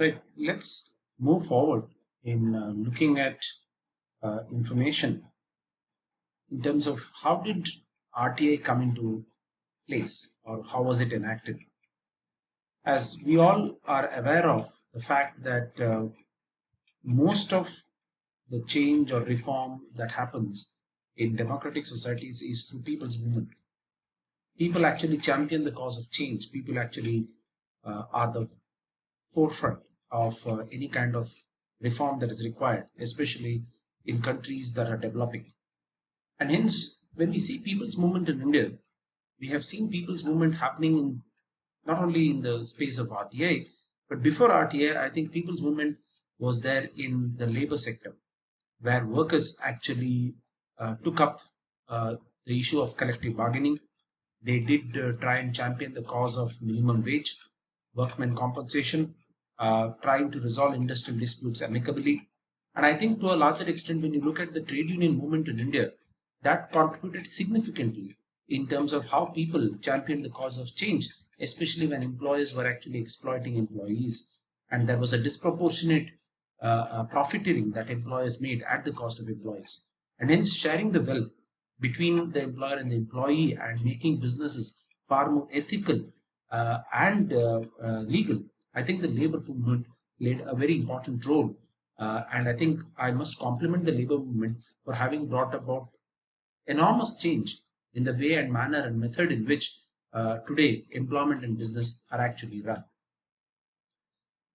Right. Let's move forward in looking at information in terms of how did RTA come into place or how was it enacted. As we all are aware of the fact that most of the change or reform that happens in democratic societies is through people's movement. People actually champion the cause of change. People actually are the forefront of any kind of reform that is required, especially in countries that are developing. And hence, when we see people's movement in India, we have seen people's movement happening in not only in the space of RTA, but before RTA, I think people's movement was there in the labor sector, where workers actually took up uh, the issue of collective bargaining. They did try and champion the cause of minimum wage, workmen compensation, trying to resolve industrial disputes amicably. And I think to a larger extent, when you look at the trade union movement in India, that contributed significantly in terms of how people championed the cause of change, especially when employers were actually exploiting employees. And there was a disproportionate profiteering that employers made at the cost of employees. And hence, sharing the wealth between the employer and the employee and making businesses far more ethical and legal. I think the labor movement played a very important role. And I think I must compliment the labor movement for having brought about enormous change in the way and manner and method in which today employment and business are actually run.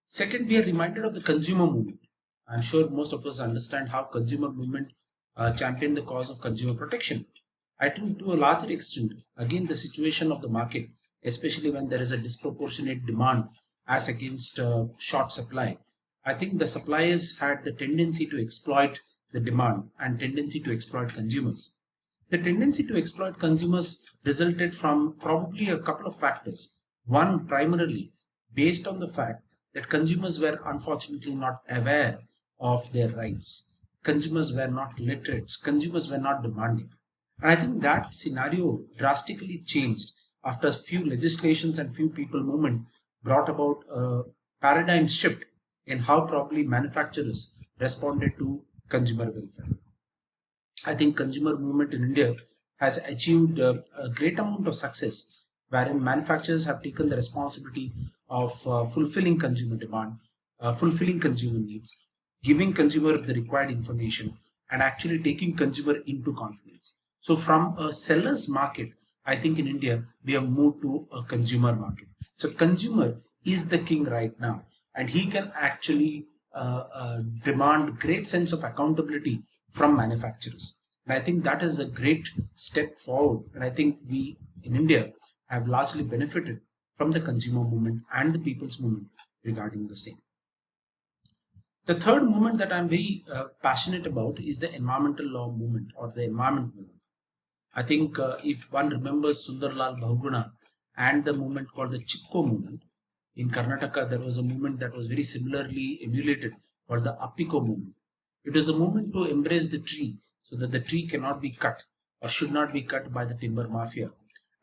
Second, we are reminded of the consumer movement. I'm sure most of us understand how consumer movement championed the cause of consumer protection. I think to a larger extent, again, the situation of the market, especially when there is a disproportionate demand as against short supply. I think the suppliers had the tendency to exploit the demand and tendency to exploit consumers. The tendency to exploit consumers resulted from probably a couple of factors. One, primarily based on the fact that consumers were unfortunately not aware of their rights. Consumers were not literate. Consumers were not demanding. And I think that scenario drastically changed after a few legislations and few people movement brought about a paradigm shift in how probably manufacturers responded to consumer welfare. I think consumer movement in India has achieved a great amount of success, wherein manufacturers have taken the responsibility of fulfilling consumer demand, fulfilling consumer needs, giving consumer the required information, and actually taking consumer into confidence. So, from a seller's market, I think in India we have moved to a consumer market. So, consumer is the king right now, and he can actually demand great sense of accountability from manufacturers. And I think that is a great step forward. And I think we in India have largely benefited from the consumer movement and the people's movement regarding the same. The third movement that I'm very passionate about is the environmental law movement or the environment movement. I think if one remembers Sundarlal Bahuguna and the movement called the Chipko movement, in Karnataka, there was a movement that was very similarly emulated called the Appiko movement. It was a movement to embrace the tree so that the tree cannot be cut or should not be cut by the timber mafia.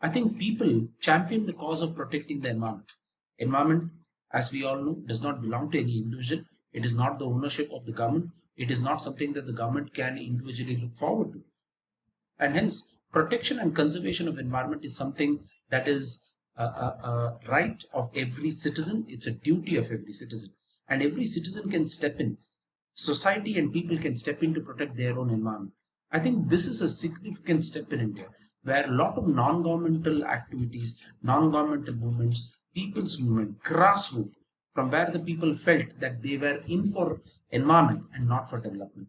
I think people champion the cause of protecting the environment. Environment, as we all know, does not belong to any individual. It is not the ownership of the government. It is not something that the government can individually look forward to. And hence, protection and conservation of environment is something that is a right of every citizen. It's a duty of every citizen, and every citizen can step in. Society and people can step in to protect their own environment. I think this is a significant step in India, where a lot of non-governmental activities, non-governmental movements, people's movement, grassroots, from where the people felt that they were in for environment and not for development.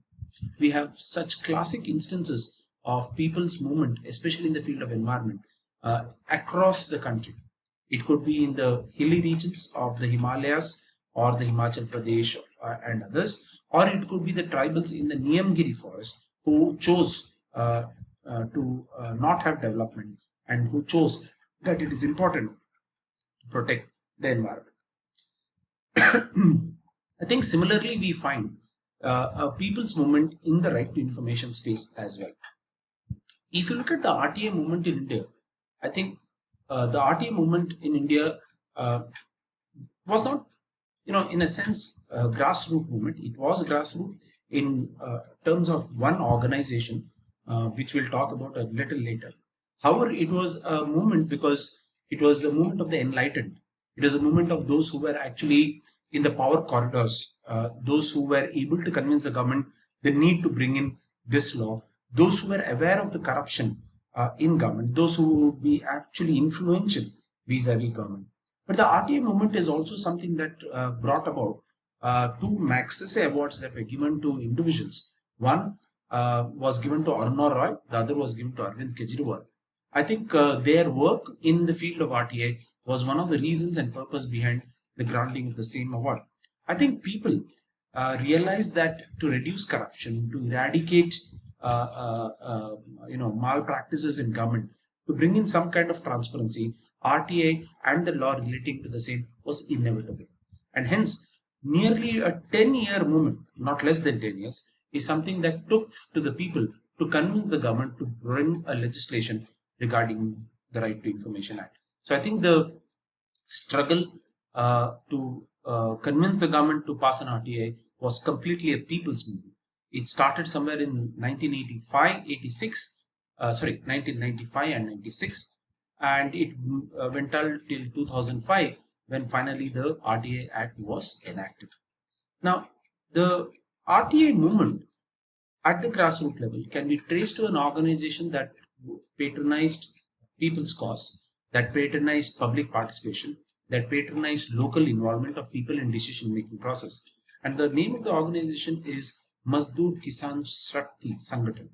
We have such classic instances of people's movement, especially in the field of environment, across the country. It could be in the hilly regions of the Himalayas or the Himachal Pradesh and others, or it could be the tribals in the Niyamgiri forest who chose not have development and who chose that it is important to protect the environment. I think similarly we find a people's movement in the right to information space as well. If you look at the RTA movement in India, I think the RTA movement in India was not in a sense, grassroots movement. It was grassroots in terms of one organization, which we'll talk about a little later. However, it was a movement because it was a movement of the enlightened. It was a movement of those who were actually in the power corridors, those who were able to convince the government the need to bring in this law, those who were aware of the corruption in government, those who would be actually influential vis-a-vis government. But the RTA movement is also something that brought about two Magsaysay awards that were given to individuals. One was given to Aruna Roy, the other was given to Arvind Kejriwal. I think their work in the field of RTA was one of the reasons and purpose behind the granting of the same award. I think people realize that to reduce corruption, to eradicate malpractices in government, to bring in some kind of transparency, RTA and the law relating to the same was inevitable. And hence, nearly a 10-year movement, not less than 10 years, is something that took to the people to convince the government to bring a legislation regarding the Right to Information Act. So I think the struggle to convince the government to pass an RTA was completely a people's movement. It started somewhere in 1995 and 96, and it went on till 2005 when finally the RTA Act was enacted. Now, the RTA movement at the grassroots level can be traced to an organization that patronized people's cause, that patronized public participation, that patronized local involvement of people in decision-making process. And the name of the organization is Mazdoor Kisan Shakti Sangathan.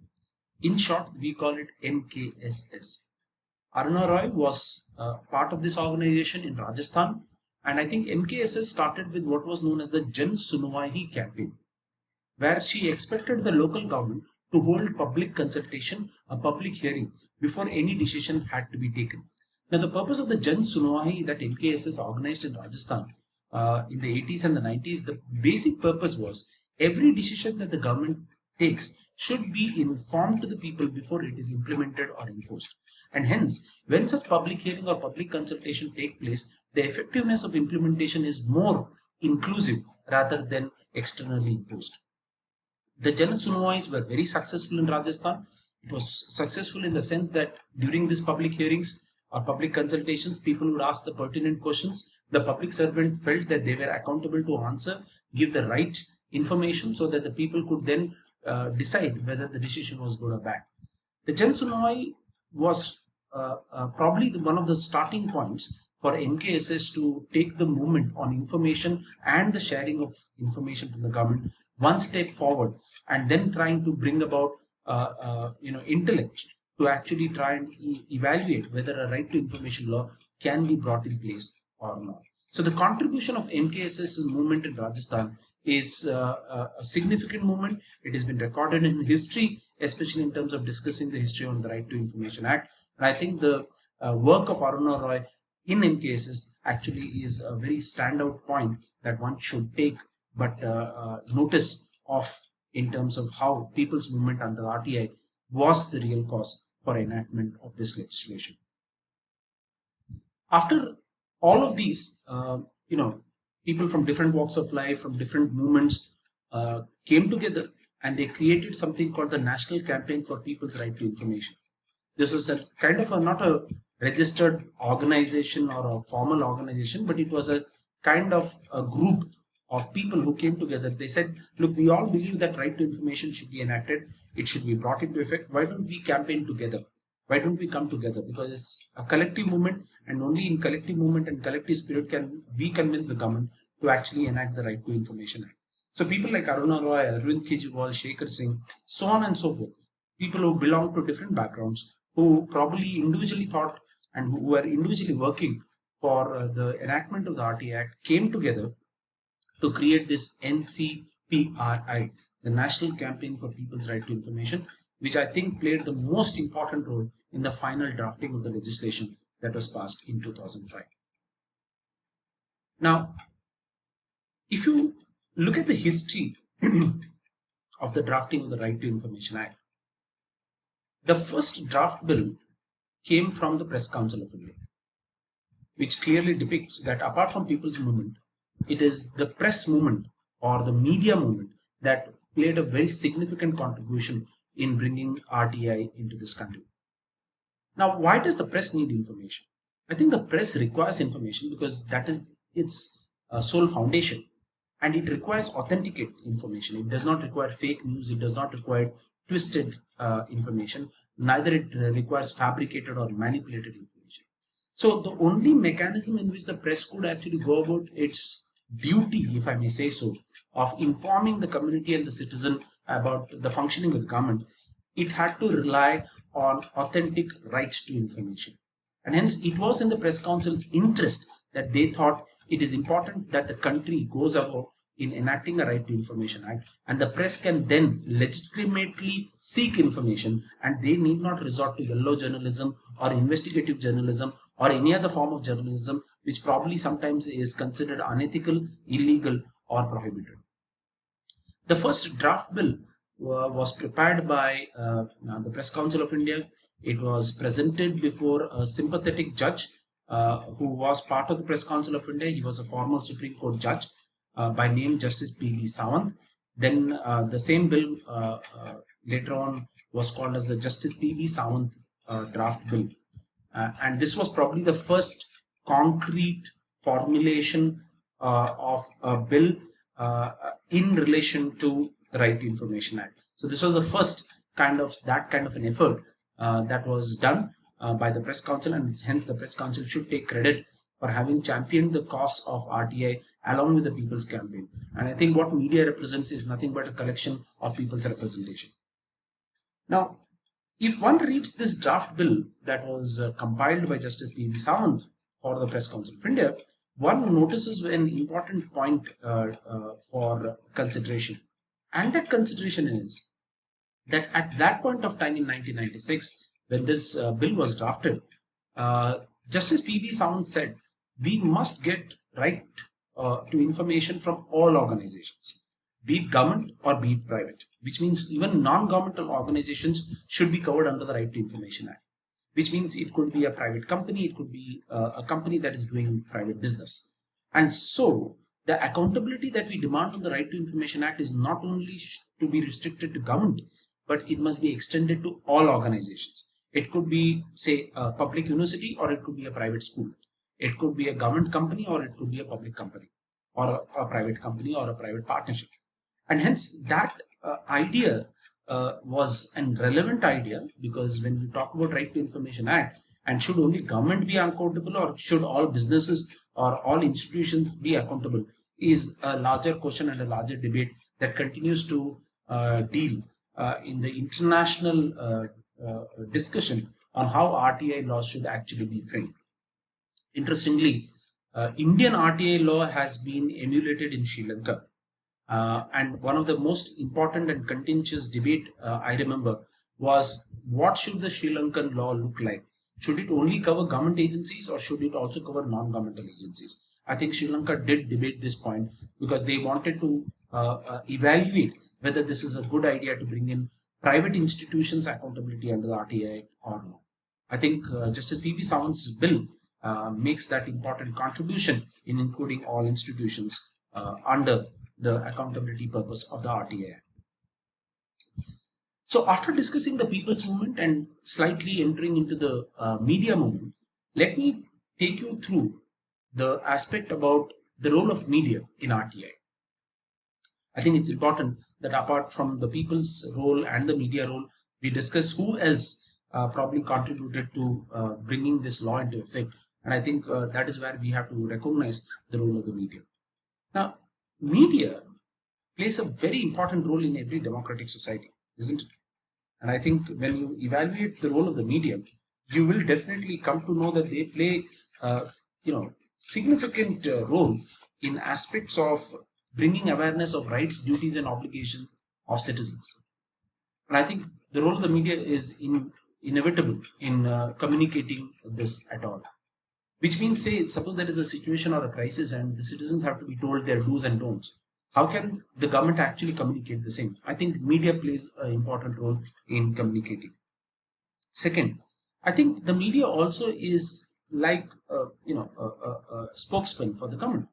In short, we call it MKSS. Aruna Roy was part of this organization in Rajasthan, and I think MKSS started with what was known as the Jan Sunwahi campaign, where she expected the local government to hold public consultation, a public hearing, before any decision had to be taken. Now, the purpose of the Jan Sunwahi that MKSS organized in Rajasthan in the 80s and the 90s, the basic purpose was every decision that the government takes should be informed to the people before it is implemented or enforced. And hence, when such public hearing or public consultation take place, the effectiveness of implementation is more inclusive rather than externally imposed. The Jan Sunwais were very successful in Rajasthan. It was successful in the sense that during these public hearings or public consultations, people would ask the pertinent questions. The public servant felt that they were accountable to answer, give the right information so that the people could then decide whether the decision was good or bad. The Jan Sunwai was probably one of the starting points for MKSS to take the movement on information and the sharing of information from the government one step forward, and then trying to bring about intellect to actually try and evaluate whether a right to information law can be brought in place or not. So the contribution of MKSS movement in Rajasthan is a significant movement. It has been recorded in history, especially in terms of discussing the history on the Right to Information Act. And I think the work of Aruna Roy in MKSS actually is a very standout point that one should take but notice of in terms of how people's movement under RTI was the real cause for enactment of this legislation. After all of these, people from different walks of life, from different movements came together and they created something called the National Campaign for People's Right to Information. This was a kind of not a registered organization or a formal organization, but it was a kind of a group of people who came together. They said, look, we all believe that right to information should be enacted. It should be brought into effect. Why don't we campaign together? Why don't we come together? Because it's a collective movement, and only in collective movement and collective spirit can we convince the government to actually enact the Right to Information Act. So people like Aruna Roy, Arvind Kejriwal, Shekhar Singh, so on and so forth, people who belong to different backgrounds, who probably individually thought and who were individually working for the enactment of the RT Act, came together to create this NCPRI, the National Campaign for People's Right to Information, which I think played the most important role in the final drafting of the legislation that was passed in 2005. Now, if you look at the history of the drafting of the Right to Information Act, the first draft bill came from the Press Council of India, which clearly depicts that apart from people's movement, it is the press movement or the media movement that played a very significant contribution in bringing RTI into this country. Now, why does the press need information? I think the press requires information because that is its sole foundation, and it requires authenticate information. It does not require fake news, it does not require twisted information, neither it requires fabricated or manipulated information. So, the only mechanism in which the press could actually go about its duty, if I may say so, of informing the community and the citizen about the functioning of the government, it had to rely on authentic rights to information. And hence, it was in the press council's interest that they thought it is important that the country goes about in enacting a right to information act, and the press can then legitimately seek information, and they need not resort to yellow journalism or investigative journalism or any other form of journalism which probably sometimes is considered unethical, illegal, or prohibited. The first draft bill was prepared by the Press Council of India. It was presented before a sympathetic judge who was part of the Press Council of India. He was a former Supreme Court judge by name Justice P.V. Sawant. Then the same bill later on was called as the Justice P.V. Sawant draft bill. And this was probably the first concrete formulation of a bill in relation to the Right to Information Act. So this was the first kind of an effort that was done by the Press Council, and hence the Press Council should take credit for having championed the cause of RTI along with the People's Campaign. And I think what media represents is nothing but a collection of people's representation. Now, if one reads this draft bill that was compiled by Justice P.V. Sawant for the Press Council of India, one notices an important point for consideration. And that consideration is that at that point of time in 1996, when this bill was drafted, Justice P.V. Sawant said, we must get right to information from all organizations, be it government or be it private, which means even non-governmental organizations should be covered under the Right to Information Act, which means it could be a private company, it could be a company that is doing private business. And so the accountability that we demand on the Right to Information Act is not only to be restricted to government, but it must be extended to all organizations. It could be, say, a public university, or it could be a private school. It could be a government company, or it could be a public company, or a private company, or a private partnership. And hence that idea was a relevant idea, because when we talk about Right to Information Act, and should only government be accountable, or should all businesses or all institutions be accountable, is a larger question and a larger debate that continues to deal in the international discussion on how RTI laws should actually be framed. Interestingly, Indian RTI law has been emulated in Sri Lanka. And one of the most important and contentious debate I remember was, what should the Sri Lankan law look like? Should it only cover government agencies, or should it also cover non-governmental agencies? I think Sri Lanka did debate this point because they wanted to evaluate whether this is a good idea to bring in private institutions accountability under the RTI or not. I think Justice P.V. Sawant's bill makes that important contribution in including all institutions under the accountability purpose of the RTI. So after discussing the people's movement and slightly entering into the media movement, let me take you through the aspect about the role of media in RTI. I think it's important that apart from the people's role and the media role, we discuss who else probably contributed to bringing this law into effect. And I think that is where we have to recognize the role of the media. Now, media plays a very important role in every democratic society, isn't it? And I think when you evaluate the role of the media, you will definitely come to know that they play, significant role in aspects of bringing awareness of rights, duties, and obligations of citizens. And I think the role of the media is inevitable in communicating this at all. Which means, say, suppose there is a situation or a crisis and the citizens have to be told their do's and don'ts. How can the government actually communicate the same? I think media plays an important role in communicating. Second, I think the media also is like a spokesman for the government.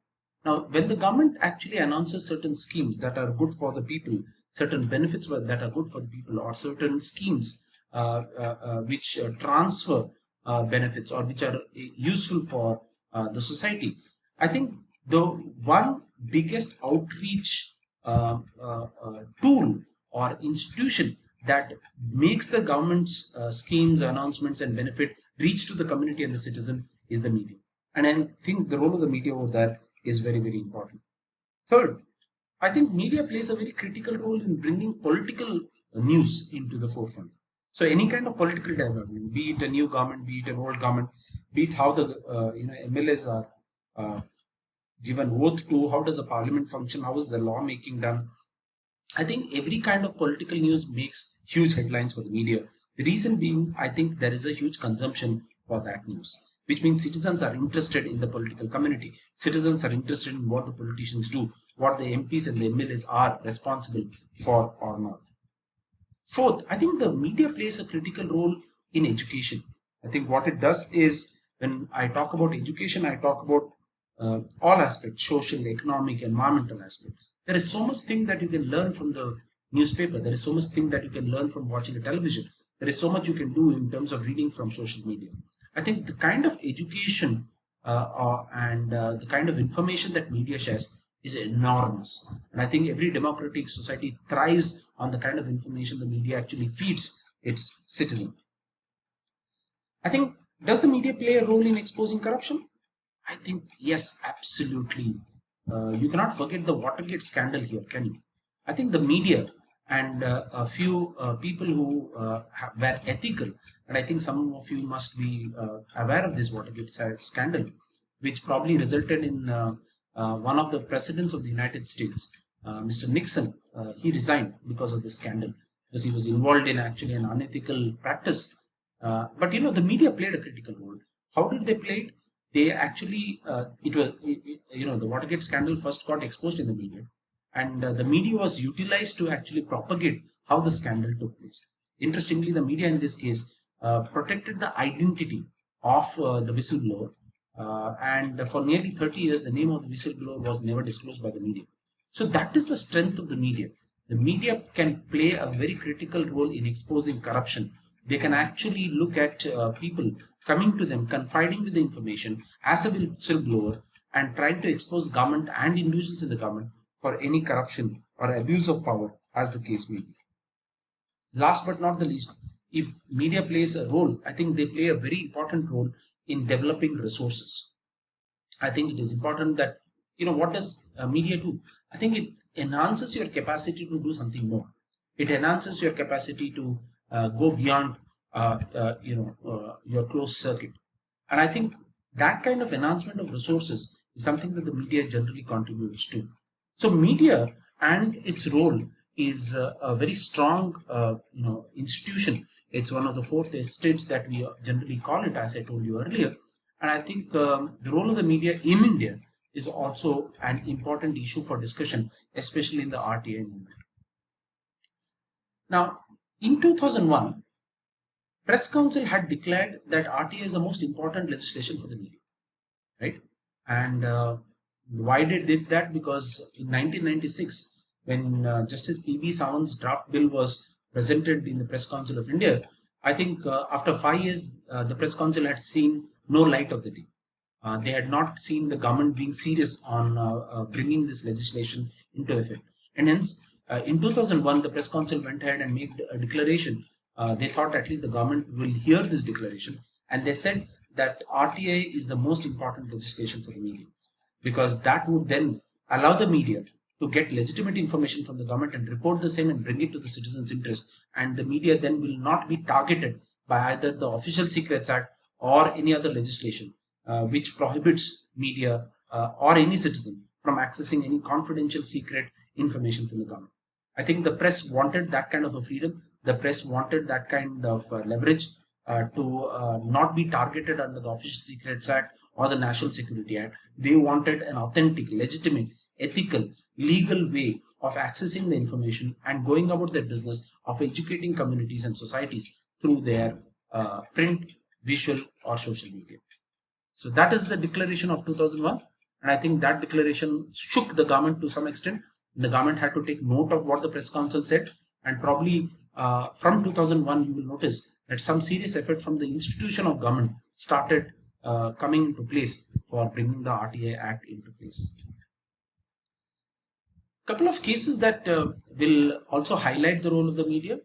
Now, when the government actually announces certain schemes that are good for the people, certain benefits that are good for the people, or certain schemes which transfer benefits or which are useful for the society, I think the one biggest outreach tool or institution that makes the government's schemes, announcements, and benefit reach to the community and the citizen is the media. And I think the role of the media over there is very, very important. Third, I think media plays a very critical role in bringing political news into the forefront. So any kind of political development, be it a new government, be it an old government, be it how the MLAs are given oath to, how does the parliament function, how is the law making done. I think every kind of political news makes huge headlines for the media. The reason being, I think there is a huge consumption for that news, which means citizens are interested in the political community. Citizens are interested in what the politicians do, what the MPs and the MLAs are responsible for or not. Fourth, I think the media plays a critical role in education. I think what it does is, when I talk about education, I talk about all aspects, social, economic, environmental aspect. There is so much thing that you can learn from the newspaper. There is so much thing that you can learn from watching a television. There is so much you can do in terms of reading from social media. I think the kind of education and the kind of information that media shares is enormous. And I think every democratic society thrives on the kind of information the media actually feeds its citizen. I think, does the media play a role in exposing corruption? I think yes, absolutely. You cannot forget the Watergate scandal here, can you? I think the media and a few people who were ethical, and I think some of you must be aware of this Watergate scandal, which probably resulted in one of the presidents of the United States, Mr. Nixon. He resigned because of this scandal, because he was involved in actually an unethical practice. But the media played a critical role. How did they play it? They actually, the Watergate scandal first got exposed in the media, and the media was utilized to actually propagate how the scandal took place. Interestingly, the media in this case protected the identity of the whistleblower, and for nearly 30 years, the name of the whistleblower was never disclosed by the media. So that is the strength of the media. The media can play a very critical role in exposing corruption. They can actually look at people coming to them, confiding with the information as a whistleblower, and trying to expose government and individuals in the government for any corruption or abuse of power, as the case may be. Last but not the least, if media plays a role, I think they play a very important role in developing resources. I think it is important that, what does media do? I think it enhances your capacity to do something more. It enhances your capacity to go beyond, your closed circuit. And I think that kind of enhancement of resources is something that the media generally contributes to. So media and its role is a very strong, institution. It's one of the fourth estates that we generally call it, as I told you earlier. And I think the role of the media in India is also an important issue for discussion, especially in the RTI movement. Now, in 2001, Press Council had declared that RTI is the most important legislation for the media, right? And why they did that? Because in 1996, when Justice P.B. Sawant's draft bill was presented in the Press Council of India, I think after 5 years, the Press Council had seen no light of the day. They had not seen the government being serious on bringing this legislation into effect. And hence, in 2001, the Press Council went ahead and made a declaration. They thought at least the government will hear this declaration. And they said that RTI is the most important legislation for the media, because that would then allow the media to get legitimate information from the government and report the same and bring it to the citizens' interest. And the media then will not be targeted by either the Official Secrets Act or any other legislation which prohibits media or any citizen from accessing any confidential secret information from the government. I think the press wanted that kind of a freedom. The press wanted that kind of leverage to not be targeted under the Official Secrets Act or the National Security Act. They wanted an authentic, legitimate, ethical, legal way of accessing the information and going about their business of educating communities and societies through their print, visual, or social media. So that is the declaration of 2001. And I think that declaration shook the government to some extent. The government had to take note of what the press council said, and probably from 2001, you will notice that some serious effort from the institution of government started coming into place for bringing the RTI Act into place. Couple of cases that will also highlight the role of the media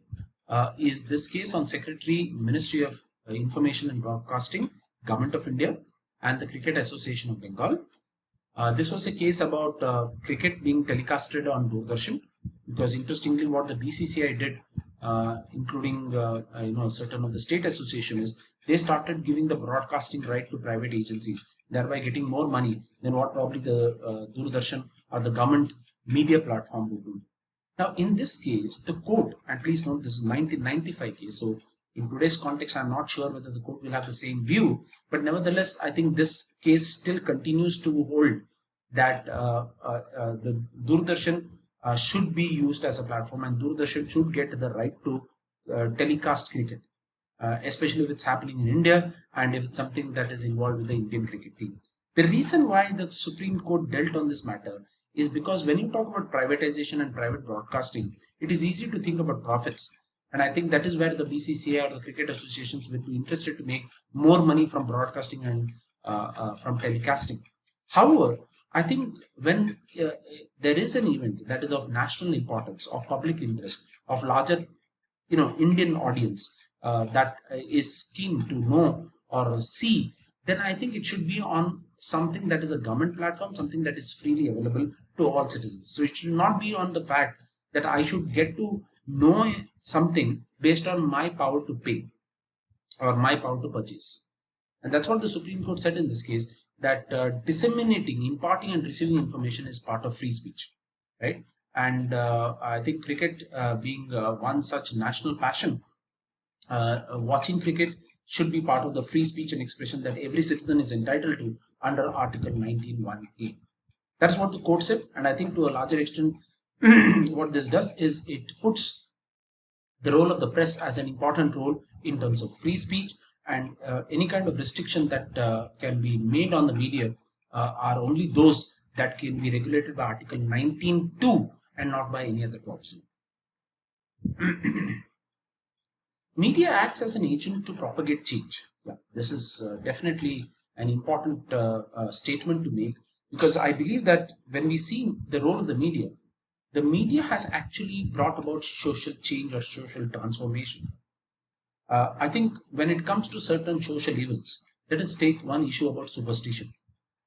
is this case on Secretary, Ministry of Information and Broadcasting, Government of India, and the Cricket Association of Bengal. This was a case about cricket being telecasted on Doordarshan, because interestingly, what the BCCI did, including certain of the state association, is they started giving the broadcasting right to private agencies, thereby getting more money than what probably the Doordarshan or the government media platform would do. Now, in this case, the court, and please note this is 1995 case, so in today's context, I'm not sure whether the court will have the same view, but nevertheless, I think this case still continues to hold that the Doordarshan should be used as a platform, and Doordarshan should get the right to telecast cricket, especially if it's happening in India and if it's something that is involved with the Indian cricket team. The reason why the Supreme Court dealt on this matter is because when you talk about privatization and private broadcasting, it is easy to think about profits. And I think that is where the BCCI or the cricket associations will be interested to make more money from broadcasting and from telecasting. However, I think when there is an event that is of national importance, of public interest, of larger, Indian audience that is keen to know or see, then I think it should be on something that is a government platform, something that is freely available to all citizens. So it should not be on the fact that I should get to know something based on my power to pay or my power to purchase. And that's what the Supreme Court said in this case, that disseminating, imparting and receiving information is part of free speech, right? And I think cricket being one such national passion, watching cricket should be part of the free speech and expression that every citizen is entitled to under Article 19(1)(a). That's what the court said, and I think to a larger extent, what this does is it puts the role of the press as an important role in terms of free speech, and any kind of restriction that can be made on the media are only those that can be regulated by Article 19(2) and not by any other provision. Media acts as an agent to propagate change. Yeah, this is definitely an important statement to make, because I believe that when we see the role of the media has actually brought about social change or social transformation. I think when it comes to certain social events, let us take one issue about superstition.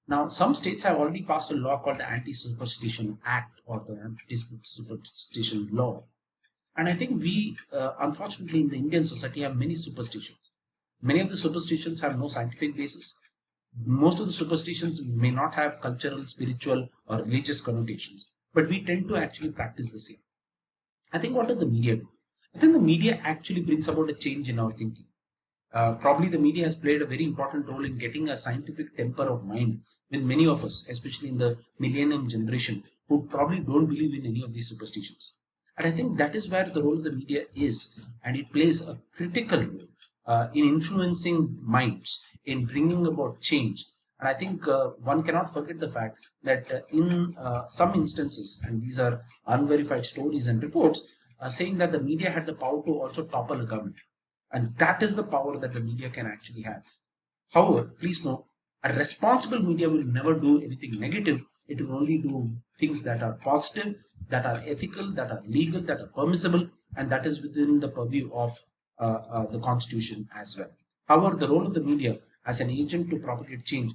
Now, some states have already passed a law called the Anti-Superstition Act or the Anti-Superstition Law. And I think we, unfortunately, in the Indian society have many superstitions. Many of the superstitions have no scientific basis. Most of the superstitions may not have cultural, spiritual, or religious connotations, but we tend to actually practice the same. I think what does the media do? I think the media actually brings about a change in our thinking. Probably the media has played a very important role in getting a scientific temper of mind with many of us, especially in the millennium generation, who probably don't believe in any of these superstitions. And I think that is where the role of the media is, and it plays a critical role in influencing minds, in bringing about change. And I think one cannot forget the fact that in some instances, and these are unverified stories and reports, saying that the media had the power to also topple a government. And that is the power that the media can actually have. However, please note, a responsible media will never do anything negative. It will only do things that are positive, that are ethical, that are legal, that are permissible, and that is within the purview of the Constitution as well. However, the role of the media as an agent to propagate change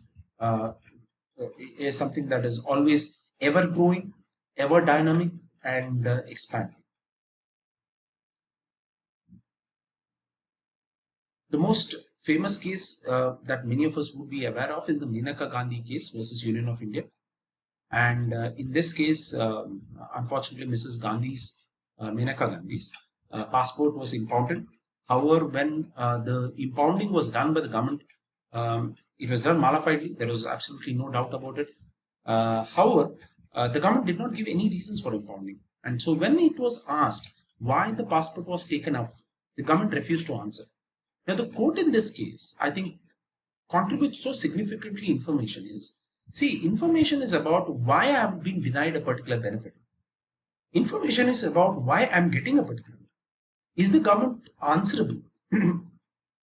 is something that is always ever growing, ever dynamic, and expanding. The most famous case that many of us would be aware of is the Maneka Gandhi case versus Union of India. And in this case, unfortunately, Mrs. Gandhi's, Maneka Gandhi's passport was impounded. However, when the impounding was done by the government, it was done mala-fidely. There was absolutely no doubt about it. However, the government did not give any reasons for impounding. And so when it was asked why the passport was taken off, the government refused to answer. Now, the court in this case, I think, contributes so significantly information is See, information is about why I'm being denied a particular benefit. Information is about why I'm getting a particular benefit. Is the government answerable?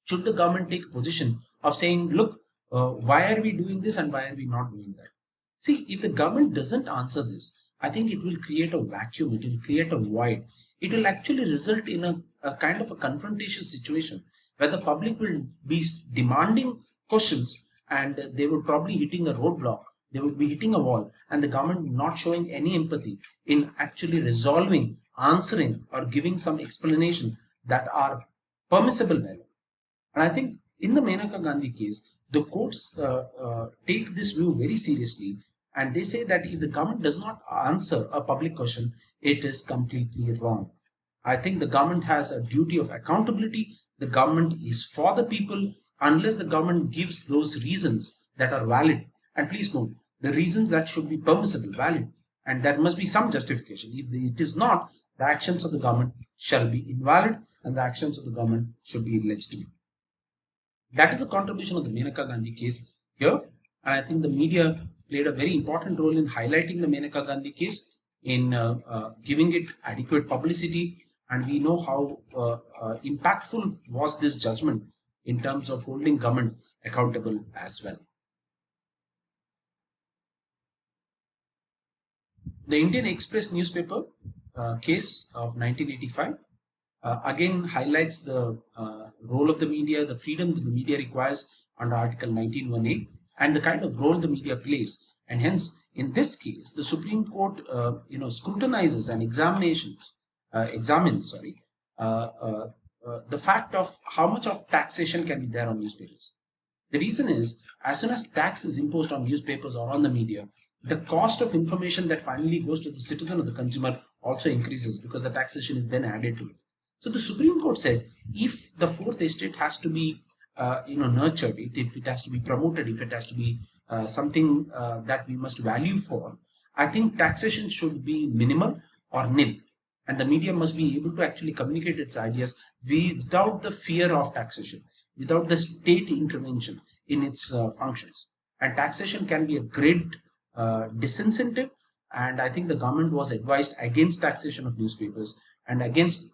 Should the government take a position of saying, look, why are we doing this and why are we not doing that? See, if the government doesn't answer this, I think it will create a vacuum, it will create a void. It will actually result in a kind of a confrontation situation where the public will be demanding questions and they would probably hitting a roadblock, they would be hitting a wall, and the government not showing any empathy in actually resolving, answering, or giving some explanation that are permissible by law. And I think in the Menaka Gandhi case, the courts take this view very seriously, and they say that if the government does not answer a public question, it is completely wrong. I think the government has a duty of accountability. The government is for the people unless the government gives those reasons that are valid. And please note, the reasons that should be permissible, valid, and there must be some justification. If it is not, the actions of the government shall be invalid and the actions of the government should be illegitimate. That is the contribution of the Menaka Gandhi case here. And I think the media played a very important role in highlighting the Menaka Gandhi case, in giving it adequate publicity. And we know how impactful was this judgment in terms of holding government accountable as well. The Indian Express newspaper case of 1985 again highlights the role of the media, the freedom that the media requires under Article 1918, and the kind of role the media plays. And hence, in this case, the Supreme Court, scrutinizes and examines, the fact of how much of taxation can be there on newspapers. The reason is, as soon as tax is imposed on newspapers or on the media, the cost of information that finally goes to the citizen or the consumer also increases because the taxation is then added to it. So the Supreme Court said, if the fourth estate has to be, nurtured, if it has to be promoted, if it has to be something that we must value for, I think taxation should be minimal or nil, and the media must be able to actually communicate its ideas without the fear of taxation, without the state intervention in its functions. And taxation can be a great disincentive, and I think the government was advised against taxation of newspapers and against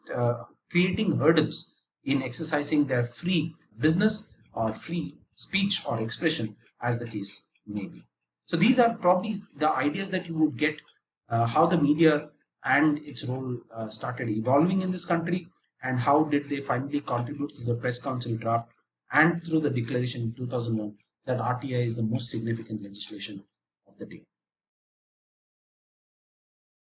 creating hurdles in exercising their free business or free speech or expression, as the case may be. So these are probably the ideas that you would get, how the media and its role started evolving in this country, and how did they finally contribute to the press council draft and through the declaration in 2001 that RTI is the most significant legislation of the day.